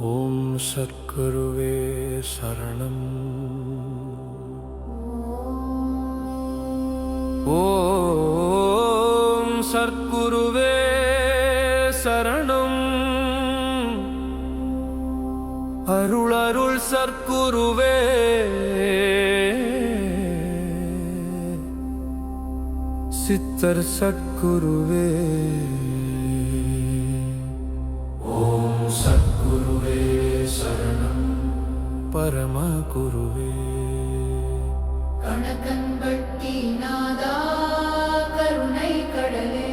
ஓம் சத்குருவே சரணம். ஓம் சத்குருவே சரணம். அருள் அருள் சத்குருவே, சித்தர் சத்குருவே. ஓம் சத்குருவே சரணம். பரம குருவே. கணக்கன்பட்டி நாதா கருணை கடலே.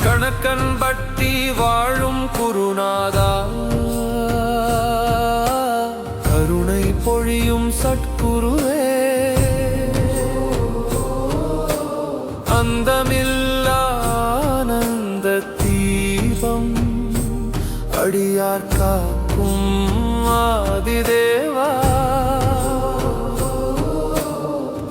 கணக்கன்பட்டி வாழும் குருநாதா, கருணை பொழியும் சத்குருவே. அந்தமில்லா ஆனந்த தீபம் அடியார் காக்கும் ஆதிதேவா.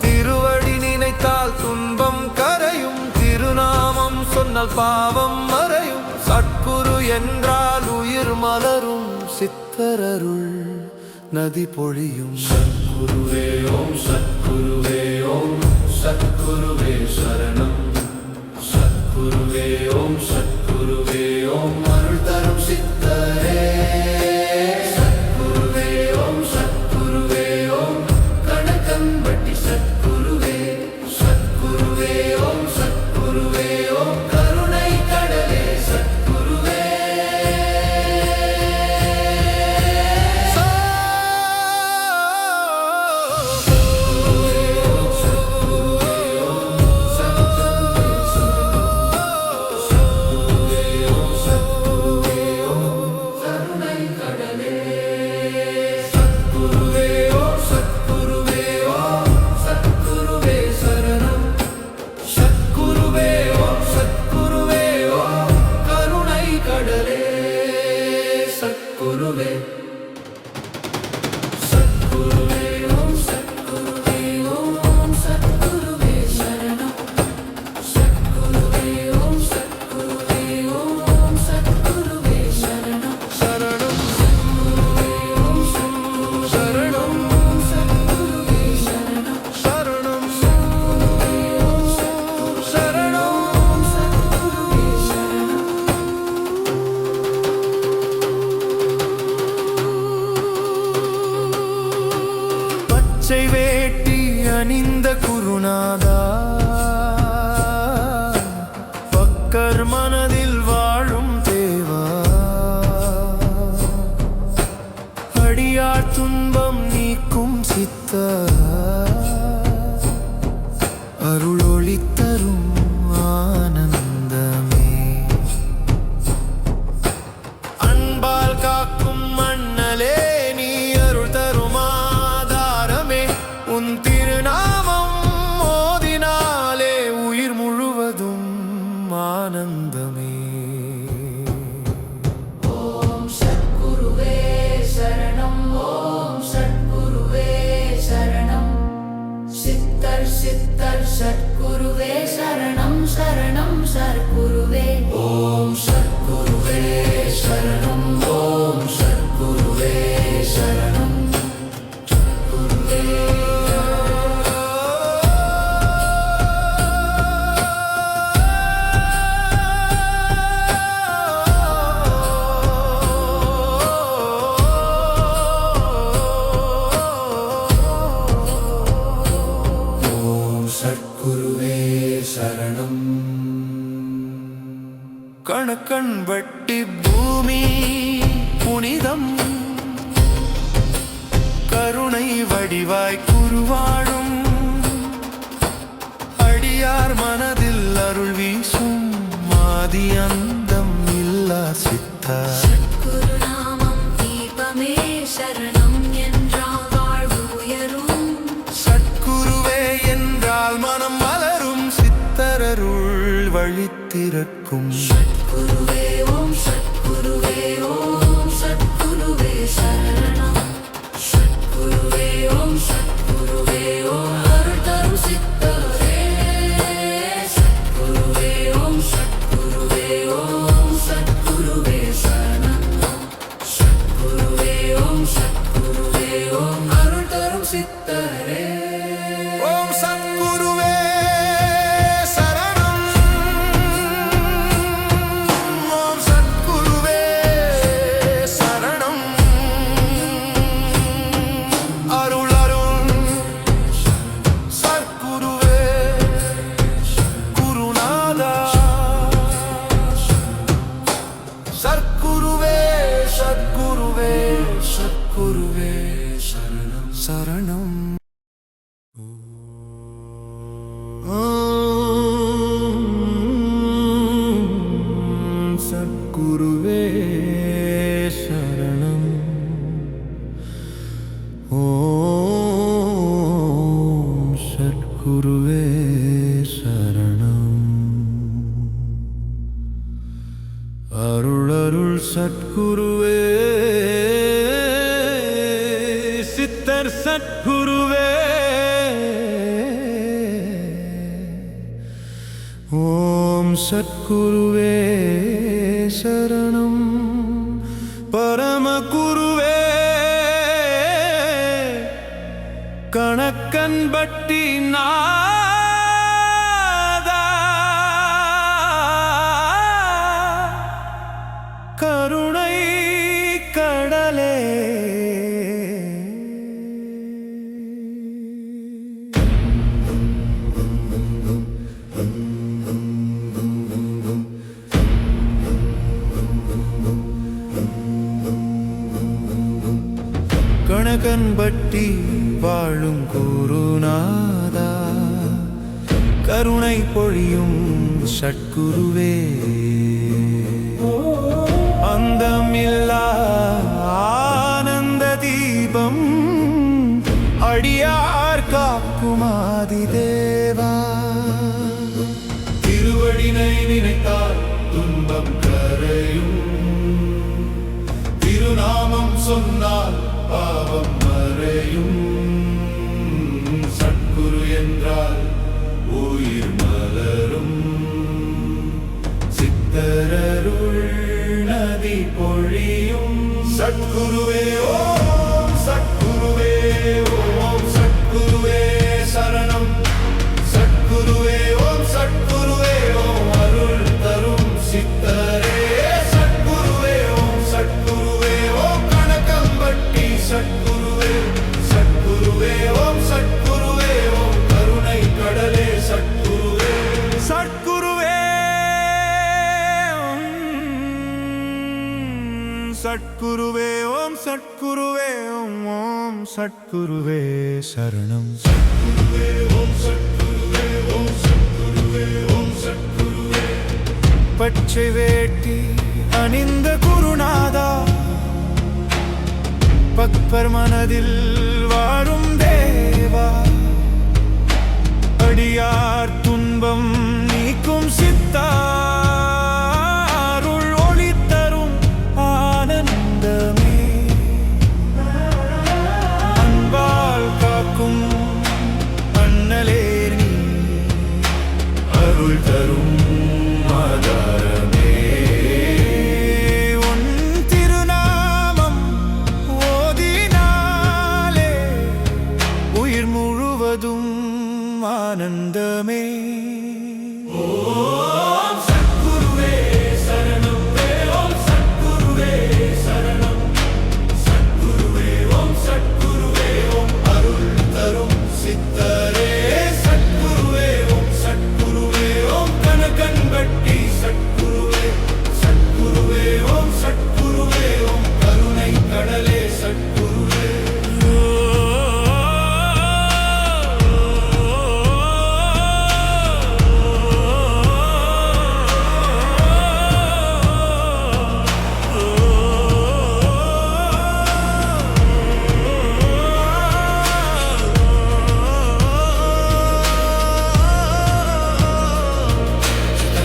திருவடி நினைத்தால் துன்பம் கரையும், திருநாமம் சொன்னால் பாவம் மறையும். சத்குரு என்றால் உயிர் மலரும், சித்தரருள் நதி பொழியும். சத்குருவே ஓம் சத்குருவே ஓம் சத்குருவே சரணம். சத்குருவே ஓம் சத்குருவே ஓம் அருள் தரும் சித்தரே. சத்குருவே ஓம் சத்குருவே ஓம் கணக்கன்பட்டி சத்குருவே. சத்குருவே ஓம் சத்குருவே ஓம் கருணை கடலே சத்குருவே. பச்சை வேட்டி அணிந்த குருநாதா, பக்கர் மனதில் வாழும் தேவா. அடியார் துன்பம் நீக்கும் சித்தா, அருளொளி தரும் ஆனந்தமே. அன்பால் காக்கும் மண்ணலே நீ அருள் தரும் ஆதாரமே. உன் திருநாமம் மோதினாலே உயிர் முழுவதும் ஆனந்தமே. ஓம் சத்குருவே சரணம். ஓம் சத்குருவே சரணம். சித்தர் சித்தர் சத்குருவே சரணம் சரணம் சத்குருவே. ஓம் சத்குருவே சரணம். ஓம் சத்குருவே சரணம். சத்குருவே சரணம். கணக்கன்பட்டி பூமி புனிதம், கருணை வடிவாய் குருவாழும். அடியார் மனதில் அருள் வீசும் ஆதி அந்தம் இல்லா சித்தா. சத்குருநாமம் தீபமே சரணம் என்றால் வாழ்வு உயரும். சத்குருவே என்றால் மனம் மலரும், சித்தரருள் வழி திறக்கும். சத்குருவே ஓம் சத்குருவே ஓம் சத்குருவே சரணம். சத்குருவே ஓம் சத்குருவே ஓம் அருள் சித்தரே ஓம் சத்குருவே சரணம் ஓம் சத்குருவே சரணம் அருள் அருள் சத்குருவே குருநாதா சத்குருவே சத்குருவே சத்குருவே சரணம் சரணம் சத்குருவே சரணம் ஓம் சத்குருவே சரணம் அருள் அருள் சத்குருவே சித்தர் சத்குருவே ஓம் சத்குருவே சரணம் பரமகுருவே கணக்கன் பட்டி நாதா கருணை கடலே கணக்கன்பட்டி வாழும் குருநாதா கருணை பொழியும் சட்குருவே அந்தமில்லா ஆனந்த தீபம் அடியார் காக்குமாதி தேவா திருவடினை நினைத்தால் துன்பம் கரையும் திருநாமம் சொன்னால் பாவம் மறையும் சத்குரு என்றால் உயிர் மலரும் சித்தரருள் நதி பொழியும் சத்குருவே ஓம் சத்குருவே ஓம் சத்குருவே சரணம் சத்குருவே ஓம் சத்குருவே ஓம் அருள் தரும் சித்தரே சத்குருவே ஓம் சத்குருவே ஓம் கணக்கம்பட்டி சத்குருவே சத்குருவே ஓம் சத்குருவே ஓம் கருணை கடலே சத்குருவே சத்குருவே சத்குருவே ஓம் சத்குருவே ஓம் சத்குருவே சரணம் சத்குருவே ஓம் சத்குருவே ஓம் சத்குருவே ஓம் சத்குருவே பச்சை வேட்டி அணிந்த குருநாதா பக்தர் மனதில் வாழும் தேவா அடியார் துன்பம் நீக்கும் சித்தா அருள் ஒளி தரும் ஆனந்தமே அன்பால் காக்கும் அண்ணலே நீ அருள் தரும் ஆதாரமே உன் திருநாமம் ஓதினாலே உயிர் முழுவதும் ஆனந்தமே ஓம் சத்குருவே சரணம் ஓம் சத்குருவே சரணம் சத்குருவே ஓம் சத்குருவே ஓம் அருள் தரும் சித்தரே சத்குருவே ஓம் சத்குருவே ஓம் கணக்கன்பட்டி சத்குருவே சத்குருவே ஓம் சத்குருவே ஓம் கருணை கடலே சத்குருவே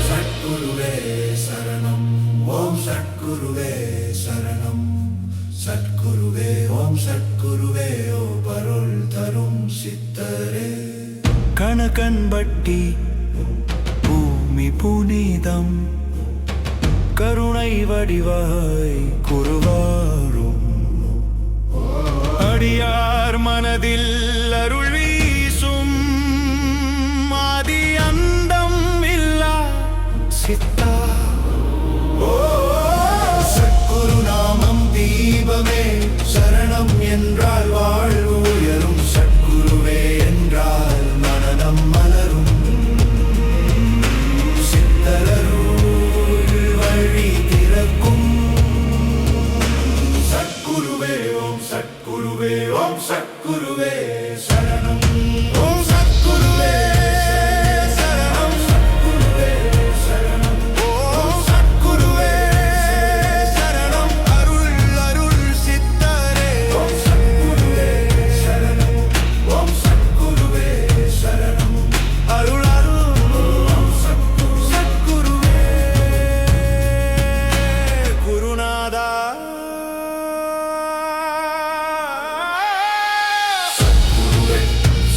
சத்குருவே சரணம் ஓம் சத்குருவே சரணம் சத்குருவே ஓம் சத்குருவே ஓ பருள் தரும் சித்தரே கணக்கன்பட்டி பூமி புனிதம் கருணை வடிவாய் குருவாரும் அடியார் மனதில் அருள் வீசும் ஆதி அந்தம் இல்லா சித்தா. சத்குரு நாமம் தீபமே சரணம் என்றால் வாழ்வு உயரும். சத்குருவே என்றால் மனநம் மலரும். சித்தரருள் வழி திறக்கும். சத்குருவே ஓம் சத்குருவே ஓம் சத்குருவே சரணம். ஓம் சத்குருவே சரணம். சத்குருவே சரணம். ஓம் சத்குருவே சரணம். அருள் அருள் சித்தரே. ஓம் சத்குருவே சரணம். ஓம் சத்குருவே சரணம். அருள் அருள். ஓம் சத்குருவே குருநாதா.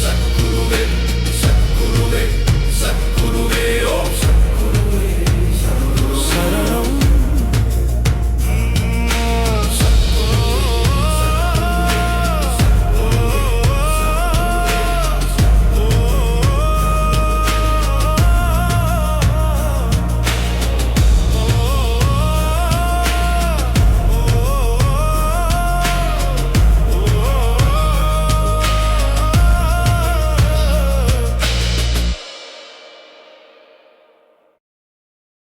சத்குருவே